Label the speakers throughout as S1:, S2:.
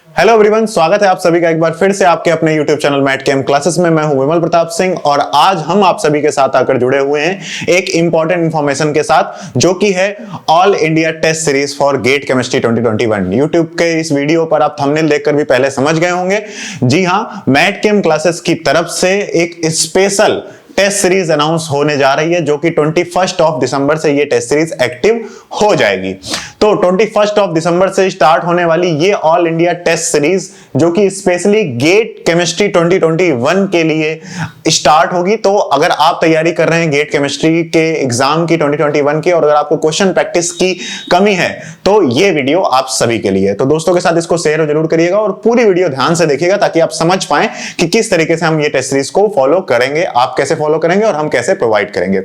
S1: Hello everyone, स्वागत है आप सभी का एक बार फिर से आपके अपने YouTube चैनल मैट कैम क्लासेस में। मैं हूं विमल प्रताप सिंह और आज हम आप सभी के साथ आकर जुड़े हुए हैं एक इंपॉर्टेंट इंफॉर्मेशन के साथ, जो कि है all India test series for GATE chemistry 2021। YouTube के इस वीडियो पर आप थंबनेल देखकर भी पहले समझ गए होंगे। जी हां, मैट कैम क्लासेस की तरफ से एक स्पेशल टेस्ट सीरीज अनाउंस होने जा रही है, जो कि 21 दिसंबर से ये टेस्ट सीरीज एक्टिव हो जाएगी। तो 21 दिसंबर से स्टार्ट होने वाली ये ऑल इंडिया टेस्ट सीरीज, जो कि स्पेशली गेट केमिस्ट्री 2021 के लिए स्टार्ट होगी। तो अगर आप तैयारी कर रहे हैं गेट केमिस्ट्री के एग्जाम की 2021 की, और अगर आपको क्वेश्चन प्रैक्टिस की कमी है, तो ये वीडियो आप सभी के लिए। तो दोस्तों के साथ इसको शेयर जरूर करिएगा और पूरी वीडियो ध्यान से देखिएगा, ताकि आप समझ पाएं कि किस तरीके से हम ये टेस्ट सीरीज को फॉलो करेंगे, आप कैसे फॉलो करेंगे और हम कैसे प्रोवाइड करेंगे।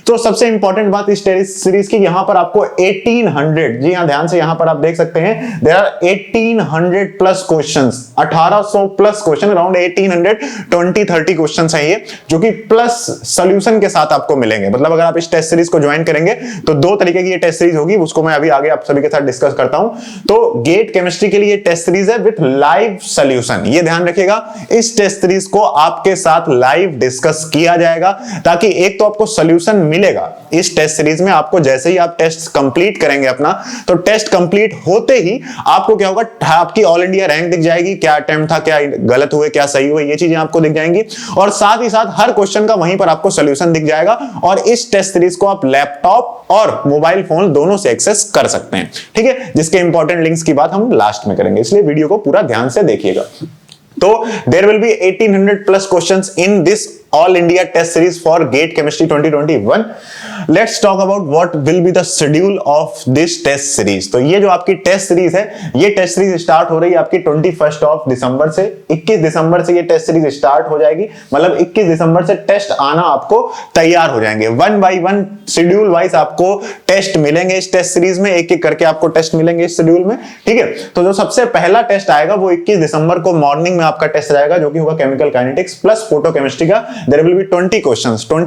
S1: तो सबसे इंपॉर्टेंट बात इस टेस्ट सीरीज की, यहां पर आपको 1800, जी हां ध्यान से यहां पर आप देख सकते हैं, there are 1800 plus questions, 1800 plus question, around 1820-30 questions हैं ये, जो कि प्लस सॉल्यूशन के साथ आपको मिलेंगे। मतलब अगर आप इस टेस्ट सीरीज को ज्वाइन करेंगे तो दो तरीके की ये टेस्ट सीरीज होगी, उसको मैं अभी आगे आप सभी के साथ डिस्कस करता हूं। तो गेट केमिस्ट्री के लिए टेस्ट सीरीज है विद लाइव सॉल्यूशन, ये ध्यान रखिएगा। इस टेस्ट सीरीज को आपके साथ लाइव डिस्कस किया जाएगा, ताकि एक तो आपको सॉल्यूशन मिलेगा इस टेस्ट सीरीज में। आपको जैसे ही आप टेस्ट कंप्लीट करेंगे अपना, तो टेस्ट कंप्लीट होते ही आपको क्या होगा, आपकी ऑल इंडिया रैंक दिख जाएगी, क्या अटेम्प्ट था, क्या गलत हुए, क्या सही हुए, ये चीजें आपको दिख जाएंगी। और साथ ही साथ हर क्वेश्चन का वहीं पर आपको सॉल्यूशन दिख जाएगा। और इस टेस्ट सीरीज को आप लैपटॉप और मोबाइल फोन दोनों से एक्सेस कर सकते हैं, ठीक है। जिसके इंपॉर्टेंट लिंक्स की बात हम लास्ट में करेंगे, इसलिए वीडियो को पूरा ध्यान से देखिएगा। तो there will be 1800 plus questions in this all India test series for GATE chemistry 2021। Let's talk about what will be the schedule of this test series. तो ये जो आपकी टेस्ट सीरीज है, ये टेस्ट सीरीज स्टार्ट हो रही है आपकी 21 दिसंबर से। 21 दिसंबर से ये टेस्ट सीरीज स्टार्ट हो जाएगी, मतलब 21 दिसंबर से टेस्ट आना आपको तैयार हो जाएंगे। 1 बाय 1 शेड्यूल वाइज आपको टेस्ट मिलेंगे इस टेस्ट सीरीज में, एक एक करके आपको टेस्ट मिलेंगे इस शेड्यूल में, ठीक है। तो जो सबसे पहला टेस्ट आएगा वो 21 दिसंबर को मॉर्निंग में आपका टेस्ट रहेगा, जो कि होगा chemical kinetics plus photo chemistry का। देयर विल बी 20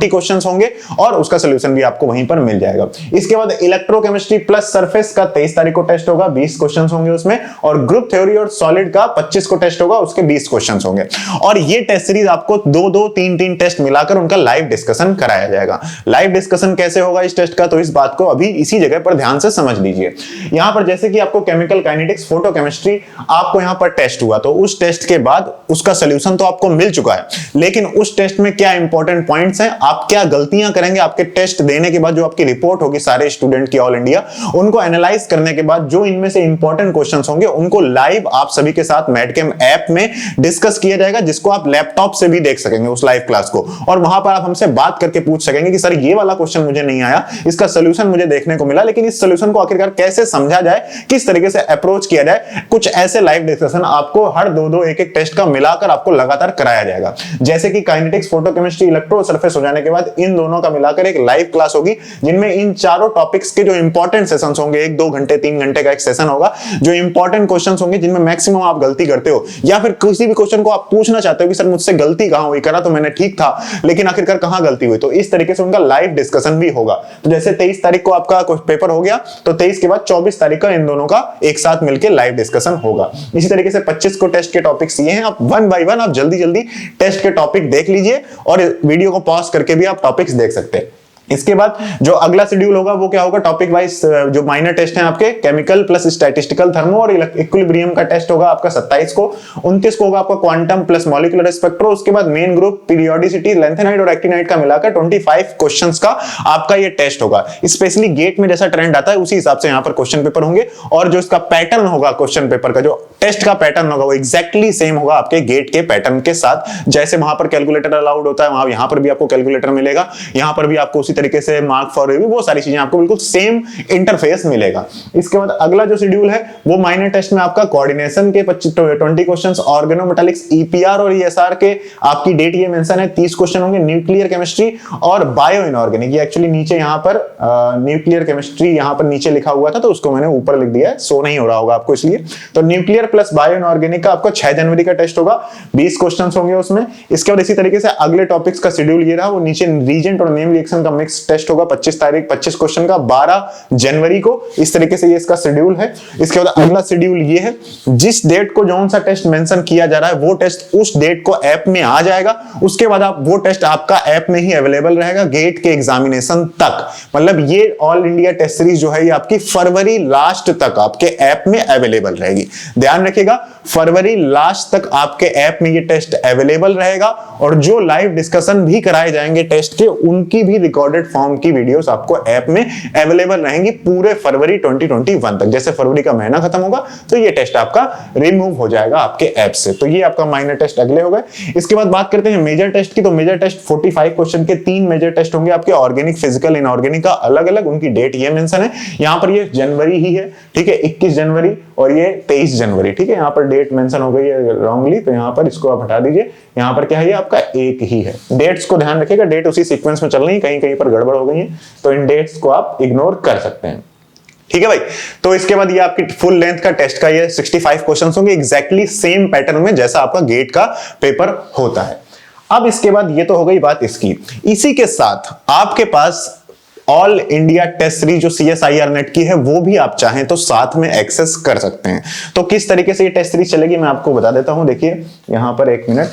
S1: क्वेश्चंस होंगे और उसका सॉल्यूशन भी आपको वहीं पर मिल जाएगा। इसके बाद इलेक्ट्रोकेमिस्ट्री प्लस सरफेस का 23 तारीख को टेस्ट होगा, 20 क्वेश्चंस होंगे उसमें। और ग्रुप थ्योरी और सॉलिड का 25 को टेस्ट होगा, उसके 20 क्वेश्चंस होंगे। और ये टेस्ट सीरीज आपको 2-2, 3-3 टेस्ट मिलाकर उनका लाइव डिस्कशन कराया जाएगा। लाइव डिस्कशन कैसे होगा इस टेस्ट का, तो इस बात को अभी इसी जगह पर ध्यान से समझ लीजिए। यहां पर जैसे कि आपको केमिकल काइनेटिक्स, फोटो केमिस्ट्री आपको यहां पर टेस्ट हुआ, तो उस टेस्ट के बाद उसका सॉल्यूशन तो आपको मिल चुका है, लेकिन उस टेस्ट में क्या इंपॉर्टेंट पॉइंट्स हैं, आप क्या गलतियां करेंगे आपके टेस्ट देने के बाद, जो आपकी रिपोर्ट होगी सारे स्टूडेंट की ऑल इंडिया, उनको एनालाइज करने के बाद जो इनमें से इंपॉर्टेंट क्वेश्चंस होंगे उनको लाइव आप सभी के साथ मैटकेम ऐप में डिस्कस किया जाएगा, जिसको आप लैपटॉप से भी देख सकेंगे उस लाइव क्लास को। और वहां पर आप हमसे बात करके पूछ सकेंगे कि सर ये वाला क्वेश्चन मुझे नहीं आया, इसका सॉल्यूशन मुझे देखने को मिला, लेकिन इस सॉल्यूशन को आखिरकार कैसे समझा जाए, किस तरीके से अप्रोच किया जाए, कुछ ऐसे लाइव डिस्कशन आपको हर 2-2, 1-1 टेस्ट का मिलाकर आपको लगातार कराया जाएगा। जैसे कि kinetics, photo chemistry, electro surface हो जाने के बाद इन दोनों का मिलाकर एक लाइव क्लास होगी, जिनमें इन चारों टॉपिक्स के जो इंपॉर्टेंट सेशंस होंगे, 1-2 घंटे 3 घंटे का एक सेशन होगा, जो इंपॉर्टेंट क्वेश्चंस होंगे जिनमें मैक्सिमम आप गलती करते हो, या फिर किसी भी क्वेश्चन को आप पूछना चाहते हो कि सर मुझसे गलती कहां हुई, करा तो मैंने ठीक था लेकिन आखिरकार कहां गलती हुई, तो इस तरीके से उनका लाइव डिस्कशन भी होगा। तो जैसे 23 तारीख को आपका पेपर हो गया, तो 23 के बाद 24 तारीख का इन दोनों का एक साथ मिलकर लाइव डिस्कशन होगा। इसी तरीके से 25 को टेस्ट के टॉपिक्स ये हैं, आप 1 बाय 1 आप जल्दी जल्दी टेस्ट के टॉपिक देख लीजिए और वीडियो को पॉज करके भी आप टॉपिक्स देख सकते हैं। इसके बाद जो अगला शेड्यूल होगा वो क्या होगा, टॉपिक वाइज जो माइनर टेस्ट हैं आपके, केमिकल प्लस स्टैटिस्टिकल, थर्मो और इक्विलिब्रियम का टेस्ट होगा आपका 27 को। 29 को होगा आपका क्वांटम प्लस मॉलिक्यूलर स्पेक्ट्रो। उसके बाद मेन ग्रुप, पीरियोडिसिटी, लेंथेनाइड और एक्टिनाइड का मिलाकर 25 क्वेश्चंस का आपका ये टेस्ट होगा। स्पेशली गेट में जैसा ट्रेंड आता है उसी हिसाब से यहाँ पर क्वेश्चन पेपर होंगे, और जो इसका पैटर्न होगा क्वेश्चन पेपर का, जो टेस्ट का पैटर्न होगा वो एग्जैक्टली सेम होगा आपके गेट के पैटर्न के साथ। जैसे वहां पर कैलकुलेटर अलाउड होता है, वहां यहां पर भी आपको कैलकुलेटर मिलेगा, यहां पर भी आपको उसी तरीके से मार्क फॉर रिव्यू, वो सारी चीजें आपको बिल्कुल सेम इंटरफेस मिलेगा। इसके बाद अगला जो शेड्यूल है वो माइनर टेस्ट में आपका कोऑर्डिनेशन के 20 क्वेश्चंस, ऑर्गेनोमेटालिक्स, ईपीआर और ईएसआर के आपकी डेट ये मेंशन है 30 क्वेश्चन होंगे। न्यूक्लियर केमिस्ट्री और बायो इनऑर्गेनिक, ये एक्चुअली नीचे यहां पर न्यूक्लियर केमिस्ट्री यहां पर नीचे लिखा हुआ था, तो उसको मैंने ऊपर लिख दिया है, सो नहीं हो रहा होगा आपको इसलिए। तो न्यूक्लियर प्लस बायो इनऑर्गेनिक का आपको 6 जनवरी का टेस्ट होगा, 20 क्वेश्चंस होंगे उसमें। इसके बाद इसी तरीके से अगले टॉपिक्स का शेड्यूल ये रहा, वो नीचे रीजेंट और नेम रिएक्शन का मिक्स टेस्ट होगा 25 तारीख, 25 क्वेश्चन का 12 जनवरी को। इस तरीके से ये इसका शेड्यूल है। इसके बाद अगला शेड्यूल ये है, जिस डेट को जौन सा टेस्ट मेंशन किया जा रहा है वो टेस्ट उस डेट को ऐप में आ जाएगा। उसके बाद आप वो टेस्ट आपका ऐप में ही अवेलेबल रहेगा गेट के एग्जामिनेशन तक। मतलब ये ऑल इंडिया टेस्ट सीरीज जो है ये आपकी फरवरी लास्ट तक आपके ऐप में अवेलेबल रहेगी। ध्यान रखिएगा, फरवरी लास्ट तक आपके ऐप में ये टेस्ट अवेलेबल रहेगा और जो लाइव डिस्कशन भी कराए जाएंगे टेस्ट के, उनकी भी रिकॉर्डेड फॉर्म की वीडियोस आपको ऐप में अवेलेबल रहेंगी पूरे फरवरी 2021 तक। जैसे फरवरी का महीना खत्म होगा तो ये टेस्ट आपका रिमूव हो जाएगा आपके ऐप से। तो ये आपका माइनर टेस्ट अगले हो गए। इसके बाद बात करते हैं मेजर टेस्ट की। तो मेजर टेस्ट 45 क्वेश्चन के 3 मेजर टेस्ट होंगे आपके, ऑर्गेनिक, फिजिकल, इनऑर्गेनिक का अलग अलग, उनकी डेट ये मेंशन है यहां पर, ये जनवरी ही है, ठीक है, 21 जनवरी और ये 23 जनवरी, ठीक है। यहां पर डेट मेंशन हो गई है रॉन्गली, तो यहां पर इसको आप हटा दीजिए। यहां पर क्या है, ये आपका एक ही है। डेट्स को ध्यान रखिएगा, डेट उसी सीक्वेंस में चल रही है, कहीं कहीं पर गड़बड़ हो गई है, तो इन डेट्स को आप इग्नोर कर सकते हैं, ठीक है भाई। तो इसके बाद ये आपकी फुल लेंथ का टेस्ट का ये 65 क्वेश्चंस होंगे एग्जैक्टली सेम पैटर्न में जैसा आपका गेट का पेपर होता है। अब इसके बाद ये तो हो गई बात इसकी। इसी के साथ आपके पास ऑल इंडिया टेस्ट सीरीज जो CSIR नेट की है वो भी आप चाहें तो साथ में एक्सेस कर सकते हैं। तो किस तरीके से ये टेस्ट सीरीज चलेगी मैं आपको बता देता हूं। देखिए यहां पर एक मिनट,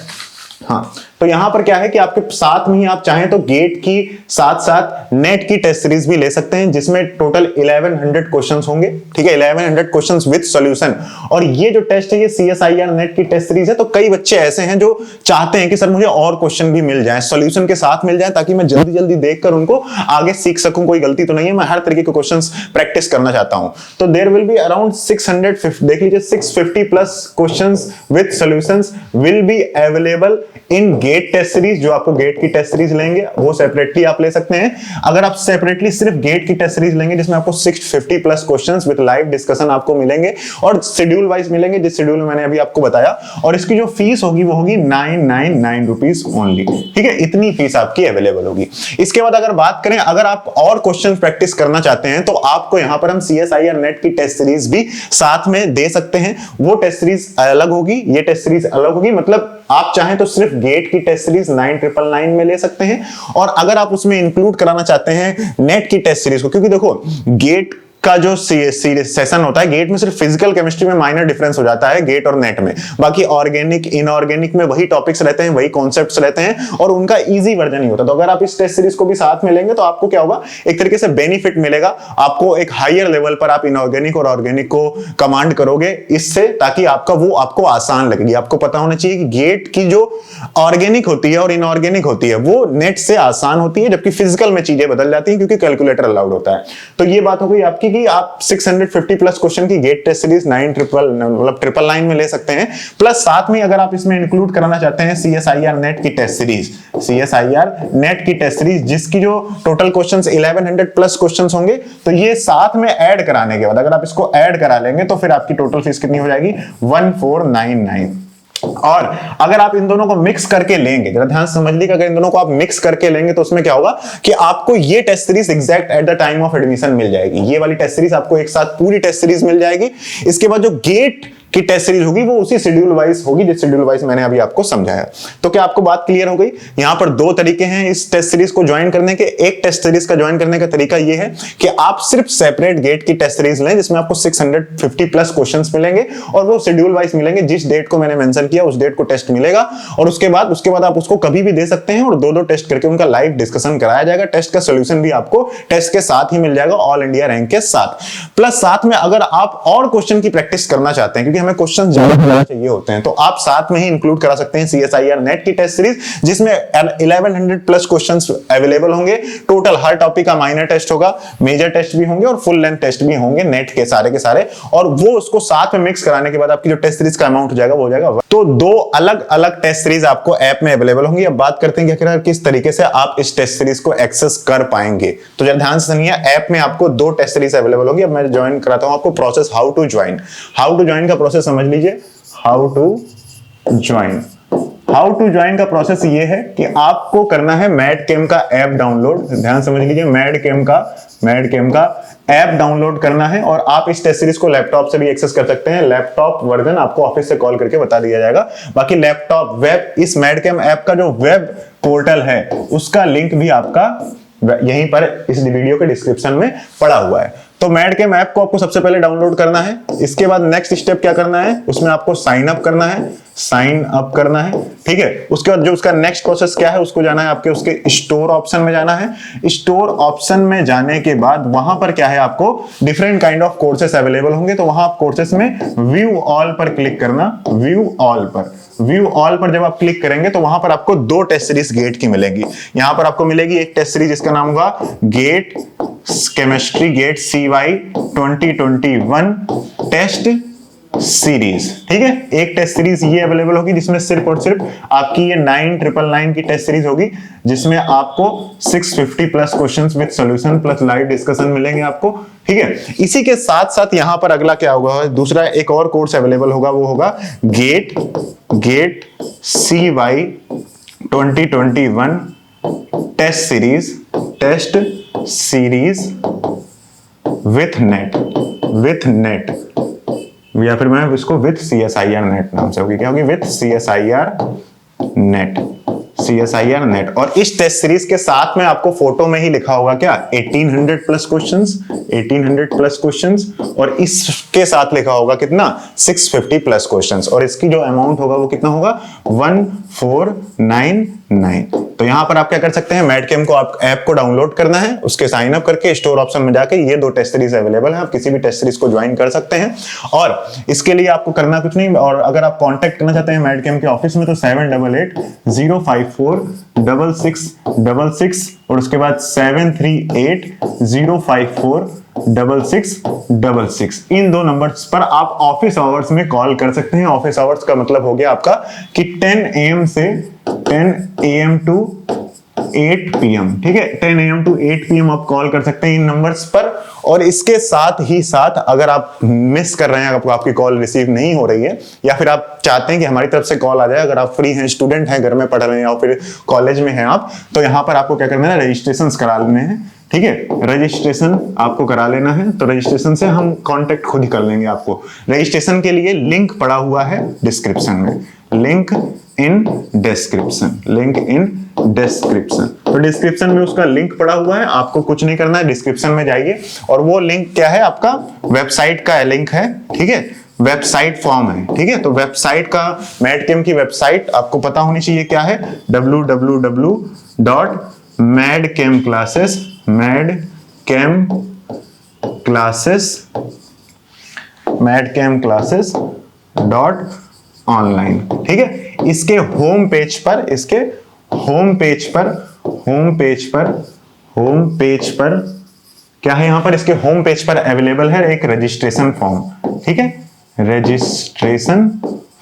S1: हाँ, तो यहां पर क्या है कि आपके साथ में ही आप चाहें तो गेट की साथ साथ नेट की टेस्ट सीरीज भी ले सकते हैं, जिसमें टोटल 1100 क्वेश्चंस होंगे, ठीक है, 1100 क्वेश्चंस विद सॉल्यूशन। और ये जो टेस्ट है ये CSIR नेट की टेस्ट सीरीज है। तो कई बच्चे ऐसे हैं जो चाहते हैं कि सर मुझे और क्वेश्चन भी मिल जाए, सॉल्यूशन के साथ मिल जाए, ताकि मैं जल्दी जल्दी देखकर उनको आगे सीख सकूं, कोई गलती तो नहीं है, मैं हर तरीके के क्वेश्चन प्रैक्टिस करना चाहता हूं। तो देयर विल बी अराउंड 650, देख लीजिए 650 plus questions with solutions will be available in GATE test series. जो आपको गेट की टेस्ट सीरीज लेंगे वो सेपरेटली आप ले सकते हैं। अगर आप सेपरेटली सिर्फ गेट की टेस्ट सीरीज लेंगे जिसमें आपको 650 plus questions with live discussion आपको मिलेंगे और शेड्यूल वाइज मिलेंगे, जिस शेड्यूल में मैंने अभी आपको बताया, और इसकी जो फीस होगी वो होगी 999 रुपीज ओनली, ठीक है, इतनी फीस आपकी अवेलेबल होगी। इसके बाद अगर बात करें, अगर आप और क्वेश्चन प्रैक्टिस करना चाहते हैं तो आपको यहां पर हम CSIR नेट की टेस्ट सीरीज भी साथ में दे सकते हैं। वो टेस्ट सीरीज अलग होगी, ये टेस्ट सीरीज अलग होगी। मतलब आप चाहें तो सिर्फ गेट की टेस्ट सीरीज 9999 में ले सकते हैं, और अगर आप उसमें इंक्लूड कराना चाहते हैं नेट की टेस्ट सीरीज को, क्योंकि देखो गेट का जो सेशन होता है, गेट में सिर्फ फिजिकल केमिस्ट्री में माइनर डिफरेंस हो जाता है गेट और नेट में, बाकी ऑर्गेनिक इनऑर्गेनिक में वही टॉपिक्स रहते हैं, वही कॉन्सेप्ट्स रहते हैं और उनका इजी वर्जन ही होता है। तो अगर आप इस टेस्ट सीरीज को भी साथ में लेंगे तो आपको क्या होगा, एक तरीके से बेनिफिट मिलेगा आपको, एक हायर लेवल पर आप इनऑर्गेनिक और ऑर्गेनिक को कमांड करोगे इससे, ताकि आपका वो आपको आसान लगेगी। आपको पता होना चाहिए कि गेट की जो ऑर्गेनिक होती है और इनऑर्गेनिक होती है वो नेट से आसान होती है, जबकि फिजिकल में चीजें बदल जाती हैं क्योंकि कैलकुलेटर अलाउड होता है। तो ये बात हो गई आपकी कि आप 650 प्लस क्वेश्चन की गेट टेस्ट सीरीज 999 में ले सकते हैं, प्लस साथ में अगर आप इसमें इंक्लूड कराना चाहते हैं CSIR नेट की टेस्ट सीरीज, CSIR नेट की टेस्ट सीरीज जिसकी जो टोटल क्वेश्चंस 1100 प्लस क्वेश्चंस होंगे, तो ये साथ में ऐड कराने के बाद अगर आप इसको ऐड करा लेंगे तो फिर आपकी टोटल फीस कितनी हो जाएगी, 1499। और अगर आप इन दोनों को मिक्स करके लेंगे, जरा ध्यान समझ लीजिए, अगर इन दोनों को आप मिक्स करके लेंगे तो उसमें क्या होगा कि आपको ये test series exact at the time of admission मिल जाएगी। ये वाली टेस्ट सीरीज आपको एक साथ पूरी टेस्ट सीरीज मिल जाएगी। इसके बाद जो गेट की टेस्ट सीरीज होगी वो उसी शेड्यूल वाइज होगी जिस शेड्यूल वाइज मैंने अभी आपको समझाया। तो क्या आपको बात क्लियर हो गई? यहां पर दो तरीके हैं इस टेस्ट सीरीज को ज्वाइन करने के। एक टेस्ट सीरीज का ज्वाइन करने का तरीका ये है कि आप सिर्फ सेपरेट गेट की टेस्ट सीरीज लें जिसमें आपको 650 प्लस क्वेश्चंस मिलेंगे और वो शेड्यूल वाइज मिलेंगे। जिस डेट को मैंने मेंशन किया उस डेट को टेस्ट मिलेगा और उसके बाद आप उसको कभी भी दे सकते हैं और दो टेस्ट करके उनका लाइव डिस्कशन कराया जाएगा। टेस्ट का सोल्यूशन भी आपको टेस्ट के साथ ही मिल जाएगा, ऑल इंडिया रैंक के साथ। प्लस साथ में अगर आप और क्वेश्चन की प्रैक्टिस करना चाहते हैं, क्योंकि हमें क्वेश्चन ज्यादा चाहिए होते हैं, तो आप साथ में ही इंक्लूड करा सकते हैं CSIR नेट की टेस्ट सीरीज जिसमें 1100 प्लस क्वेश्चंस अवेलेबल होंगे। टोटल हर टॉपिक का माइनर टेस्ट होगा, मेजर टेस्ट भी होंगे और फुल लेंथ टेस्ट भी होंगे नेट के सारे, और वो उसको साथ में मिक्स कराने के बाद आपकी जो टेस्ट सीरीज का अमाउंट हो जाएगा वो हो जाएगा। तो दो अलग अलग टेस्ट सीरीज आपको ऐप में अवेलेबल होंगी। अब बात करते हैं कि किस तरीके से आप इस टेस्ट सीरीज को एक्सेस कर पाएंगे। तो जरा ध्यान से सुनिए, ऐप में आपको दो टेस्ट सीरीज अवेलेबल होगी। अब मैं ज्वाइन कराता हूं आपको प्रोसेस हाउ टू ज्वाइन का प्रोसेस समझ लीजिए। हाउ टू ज्वाइन का प्रोसेस ये है कि आपको करना है मैडकेम का ऐप डाउनलोड। ध्यान समझ लीजिए, मैडकेम का ऐप डाउनलोड करना है और आप इस टेस्ट सीरीज को लैपटॉप से भी एक्सेस कर सकते हैं। लैपटॉप वर्जन आपको ऑफिस से कॉल करके बता दिया जाएगा। बाकी लैपटॉप वेब, इस मैडकेम ऐप का जो वेब पोर्टल है उसका लिंक भी आपका यहीं पर इस वीडियो के डिस्क्रिप्शन में पड़ा हुआ है। तो मैडकेम ऐप को आपको सबसे पहले डाउनलोड करना है। इसके बाद नेक्स्ट स्टेप क्या करना है, उसमें आपको साइन अप करना है, साइन अप करना है, ठीक है। उसके बाद जो उसका नेक्स्ट प्रोसेस क्या है, उसको जाना है आपके उसके स्टोर ऑप्शन में जाना है। स्टोर ऑप्शन में जाने के बाद वहां पर क्या है, आपको different kind of courses available होंगे। तो वहां आप कोर्सेस में व्यू ऑल पर क्लिक करना। व्यू ऑल पर जब आप क्लिक करेंगे तो वहां पर आपको दो टेस्ट सीरीज गेट की मिलेंगी। यहां पर आपको मिलेगी एक टेस्ट सीरीज जिसका नाम होगा GATE chemistry GATE CY 2021 test series, ठीक है। एक टेस्ट सीरीज ये अवेलेबल होगी जिसमें सिर्फ और सिर्फ आपकी ये 9999 की टेस्ट सीरीज होगी, जिसमें आपको 650 plus questions with solution plus live discussion मिलेंगे आपको, ठीक है। इसी के साथ साथ यहां पर अगला क्या होगा, दूसरा एक और कोर्स अवेलेबल होगा, वो होगा GATE CY 2021 test series with NET या फिर मैं इसको विथ CSIR नेट नाम से होगी, क्या होगी, विथ CSIR नेट। और इस टेस्ट सीरीज के साथ में आपको फोटो में ही लिखा होगा क्या, 1800 प्लस क्वेश्चंस, और इसके साथ लिखा होगा कितना, 650 प्लस क्वेश्चंस, और इसकी जो अमाउंट होगा वो कितना होगा, 1499। तो यहां पर आप क्या कर सकते हैं, मैडकेम को आप ऐप को डाउनलोड करना है, उसके साइन अप करके स्टोर ऑप्शन में जाके ये दो टेस्ट सीरीज अवेलेबल है, आप किसी भी टेस्ट सीरीज को ज्वाइन कर सकते हैं। और इसके लिए आपको करना कुछ नहीं, और अगर आप कांटेक्ट करना चाहते हैं मैडकेम के ऑफिस में तो 7880546666 और उसके बाद 7380546666 इन दो नंबर्स पर आप ऑफिस आवर्स में कॉल कर सकते हैं। ऑफिस आवर्स का मतलब हो गया आपका कि 10 AM टू 8 PM, ठीक है, 10 AM टू 8 PM आप कॉल कर सकते हैं इन नंबर्स पर। और इसके साथ ही साथ अगर आप मिस कर रहे हैं, आपकी कॉल रिसीव नहीं हो रही है, या फिर आप चाहते हैं कि हमारी तरफ से कॉल आ जाए, अगर आप फ्री हैं, स्टूडेंट हैं, घर में पढ़ रहे हैं या फिर कॉलेज में हैं आप, तो यहां पर आपको क्या करना है, रजिस्ट्रेशन करा लेने हैं, ठीक है। रजिस्ट्रेशन आपको करा लेना है, तो रजिस्ट्रेशन से हम कांटेक्ट खुद ही कर लेंगे आपको। रजिस्ट्रेशन के लिए लिंक पड़ा हुआ है डिस्क्रिप्शन में, लिंक इन डिस्क्रिप्शन। तो डिस्क्रिप्शन में उसका लिंक पड़ा हुआ है, आपको कुछ नहीं करना है, डिस्क्रिप्शन में जाइए और वो लिंक क्या है, आपका वेबसाइट का लिंक है, ठीक है, वेबसाइट फॉर्म है, ठीक है। तो वेबसाइट का, मैडकेम की वेबसाइट आपको पता होनी चाहिए क्या है, www.madcamclasses.online, ठीक है। इसके होम पेज पर क्या है, यहां पर इसके होम पेज पर अवेलेबल है एक रजिस्ट्रेशन फॉर्म, ठीक है, रजिस्ट्रेशन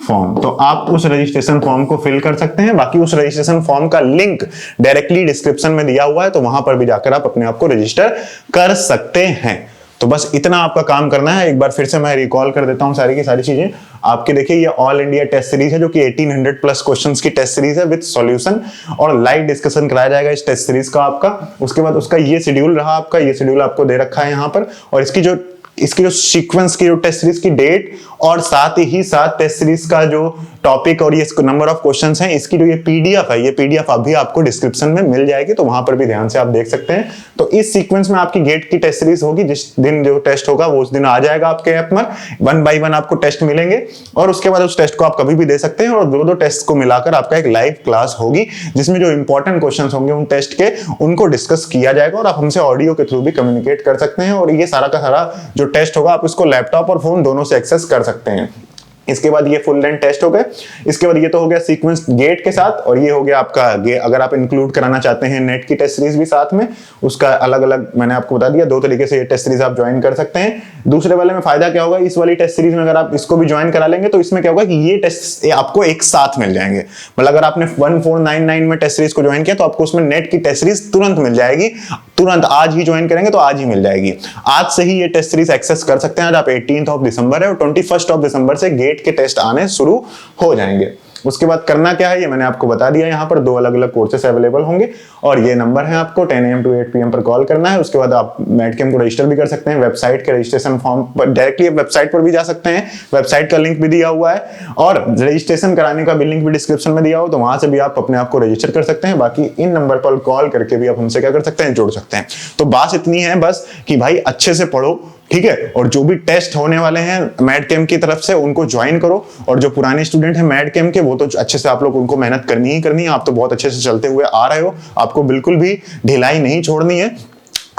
S1: फॉर्म। तो आप उस रजिस्ट्रेशन फॉर्म को फिल कर सकते हैं। बाकी उस रजिस्ट्रेशन फॉर्म का लिंक डायरेक्टली डिस्क्रिप्शन में दिया हुआ है, तो वहां पर भी जाकर आप अपने आप को रजिस्टर कर सकते हैं। तो बस इतना आपका काम करना है। एक बार फिर से मैं रिकॉल कर देता हूं सारी की सारी चीजें आपके। देखिए, ये ऑल इंडिया टेस्ट सीरीज है जो कि 1800 प्लस क्वेश्चंस की टेस्ट सीरीज है विद सॉल्यूशन, और लाइव डिस्कशन कराया जाएगा इस टेस्ट सीरीज का आपका। उसके बाद उसका ये शेड्यूल रहा आपका, ये शेड्यूल आपको दे रखा है यहाँ पर, और इसकी जो सीक्वेंस की जो टेस्ट सीरीज की डेट और साथ ही साथ टेस्ट सीरीज का जो टॉपिक और ये नंबर ऑफ क्वेश्चंस हैं, इसकी जो ये पीडीएफ है, ये पीडीएफ अभी आपको डिस्क्रिप्शन में मिल जाएगी, तो वहां पर भी ध्यान से आप देख सकते हैं। तो इस सीक्वेंस में आपकी गेट की टेस्ट सीरीज होगी, जिस दिन जो टेस्ट होगा वो उस दिन आ जाएगा आपके ऐप में, 1 बाय 1 आपको टेस्ट मिलेंगे, और उसके बाद उस टेस्ट को आप कभी भी दे सकते हैं, और दो टेस्ट को मिलाकर आपका एक लाइव क्लास होगी, जिसमें जो इंपॉर्टेंट क्वेश्चंस होंगे उन टेस्ट के, उनको डिस्कस किया जाएगा, और आप हमसे ऑडियो के थ्रू भी कम्युनिकेट कर सकते हैं। और ये सारा का सारा जो टेस्ट होगा, आप इसको लैपटॉप और फोन दोनों से एक्सेस कर सकते हैं। इसके बाद ये फुल लेंथ टेस्ट हो गए। इसके बाद ये तो हो गया सीक्वेंस गेट के साथ, और ये हो गया आपका अगर आप इंक्लूड कराना चाहते हैं नेट की टेस्ट सीरीज भी साथ में, उसका अलग अलग मैंने आपको बता दिया, 2 तरीके से ये टेस्ट सीरीज आप ज्वाइन कर सकते हैं। दूसरे वाले में फायदा क्या होगा, इस वाली टेस्ट सीरीज में अगर आप इसको भी ज्वाइन करा लेंगे तो इसमें क्या होगा कि ये टेस्ट आपको एक साथ मिल जाएंगे। मतलब अगर आपने 1499 में टेस्ट सीरीज को ज्वाइन किया तो आपको उसमें नेट की टेस्ट सीरीज तुरंत मिल जाएगी, तुरंत आज ही ज्वाइन करेंगे तो आज ही मिल जाएगी। आज से ही ये टेस्ट सीरीज एक्सेस कर सकते हैं। आज आप 18 दिसंबर है और 21 दिसंबर से गेट के टेस्ट आने शुरू हो जाएंगे। उसके बाद करना क्या है ये मैंने आपको बता दिया। यहाँ पर 2 अलग अलग कोर्सेस अवेलेबल होंगे और ये नंबर है, आपको 10 AM to 8 PM पर कॉल करना है। उसके बाद आप मैटकेम को रजिस्टर भी कर सकते हैं। वेबसाइट के रजिस्ट्रेशन फॉर्म पर डायरेक्टली वेबसाइट पर भी जा सकते हैं, वेबसाइट का लिंक भी दिया हुआ है, और रजिस्ट्रेशन कराने का भी लिंक भी डिस्क्रिप्शन में दिया हो, तो वहां से भी आप अपने आप को रजिस्टर कर सकते हैं। बाकी इन नंबर पर कॉल करके भी आप हमसे क्या कर सकते हैं, जुड़ सकते हैं। तो बात इतनी है बस कि भाई अच्छे से पढ़ो, ठीक है, और जो भी टेस्ट होने वाले हैं मैटकेम की तरफ से उनको ज्वाइन करो, और जो पुराने स्टूडेंट हैं मैटकेम के वो तो अच्छे से आप लोग उनको मेहनत करनी ही करनी है। आप तो बहुत अच्छे से चलते हुए आ रहे हो, आपको बिल्कुल भी ढिलाई नहीं छोड़नी है।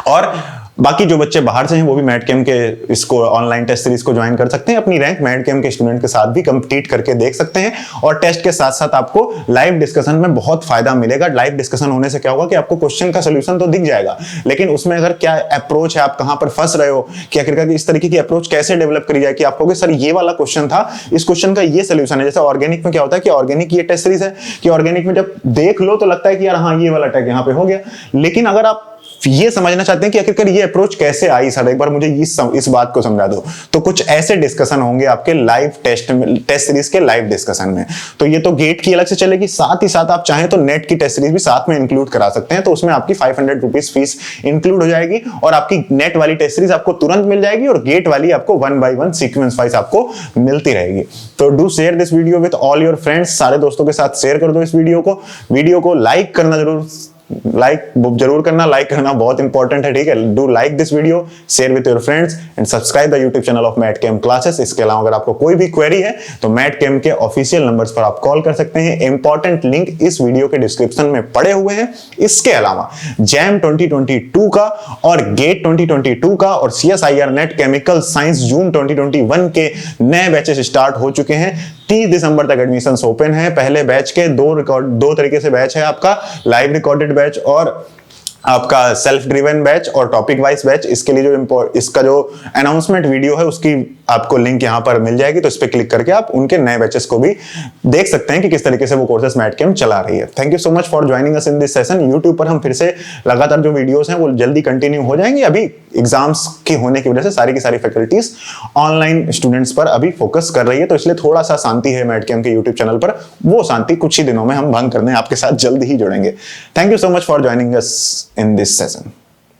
S1: और बाकी जो बच्चे बाहर से हैं वो भी मैटकेम के इसको ऑनलाइन टेस्ट सीरीज को ज्वाइन कर सकते हैं, अपनी रैंक मैटकेम के स्टूडेंट के साथ भी कंप्लीट करके देख सकते हैं। और टेस्ट के साथ साथ आपको लाइव डिस्कशन में बहुत फायदा मिलेगा। लाइव डिस्कशन होने से क्या होगा कि आपको क्वेश्चन का सोल्यूशन तो दिख जाएगा, लेकिन उसमें अगर क्या अप्रोच है, आप कहां पर फंस रहे हो, कि आखिरकार इस तरीके की अप्रोच कैसे डेवलप करी जाए कि आप कहोगे सर ये वाला क्वेश्चन था, इस क्वेश्चन का ये सोल्यूशन है। जैसे ऑर्गेनिक में क्या होता है कि ऑर्गेनिक ये टेस्ट सीरीज है कि ऑर्गेनिक में जब देख लो तो लगता है कि यार हाँ ये वाला टैग यहाँ पे हो गया, लेकिन अगर आप ये समझना चाहते हैं कि आखिरकार ये अप्रोच कैसे आई सर, एक बार मुझे इस बात को समझा दो, तो कुछ ऐसे डिस्कशन होंगे आपके लाइव टेस्ट सीरीज के लाइव डिस्कशन में। तो ये तो गेट की अलग से चलेगी, साथ ही साथ आप चाहें तो नेट की टेस्ट सीरीज भी साथ में इंक्लूड करा सकते हैं। तो उसमें आपकी 500 रुपीज फीस इंक्लूड हो जाएगी और आपकी नेट वाली टेस्ट सीरीज आपको तुरंत मिल जाएगी और गेट वाली आपको 1 by 1 सीक्वेंस वाइज आपको मिलती रहेगी। तो do share this video with all your friends, सारे दोस्तों के साथ शेयर कर दो इस वीडियो को लाइक करना जरूर करना, लाइक करना बहुत इंपॉर्टेंट है, ठीक है। Do like this video, share with your friends and subscribe the YouTube channel of Matchem classes. इसके अलावा अगर आपको कोई भी क्वेरी है तो मैटकेम के ऑफिशियल नंबर्स पर आप कॉल कर सकते हैं। इंपॉर्टेंट लिंक इस वीडियो के डिस्क्रिप्शन में पड़े हुए हैं। इसके अलावा जैम 2022 का और गेट 2022 का और CSIR नेट केमिकल साइंस जून 2021 के नए बैचेस स्टार्ट हो चुके हैं। 30 दिसंबर तक एडमिशंस ओपन है। पहले बैच के दो तरीके से बैच है आपका, लाइव रिकॉर्डेड बैच और आपका सेल्फ ड्रिवन बैच और टॉपिक वाइज बैच। इसके लिए इसका जो अनाउंसमेंट वीडियो है उसकी आपको लिंक यहां पर मिल जाएगी, तो इस पे क्लिक करके आप उनके नए बैचेस को भी देख सकते हैं कि किस तरीके से वो कोर्सेस मैटकेम चला रही है। Thank you so much for joining us in this session. YouTube पर हम फिर से लगातार जो वीडियोस हैं वो जल्दी कंटिन्यू हो जाएंगे। अभी एग्जाम्स के होने की वजह से सारी की सारी फैकल्टीज ऑनलाइन स्टूडेंट्स पर अभी फोकस कर रही है, तो इसलिए थोड़ा सा शांति है मैटकेम के यूट्यूब चैनल पर। वो शांति कुछ ही दिनों में हम भंग करने आपके साथ जल्द ही जुड़ेंगे। Thank you so much for joining us in this session.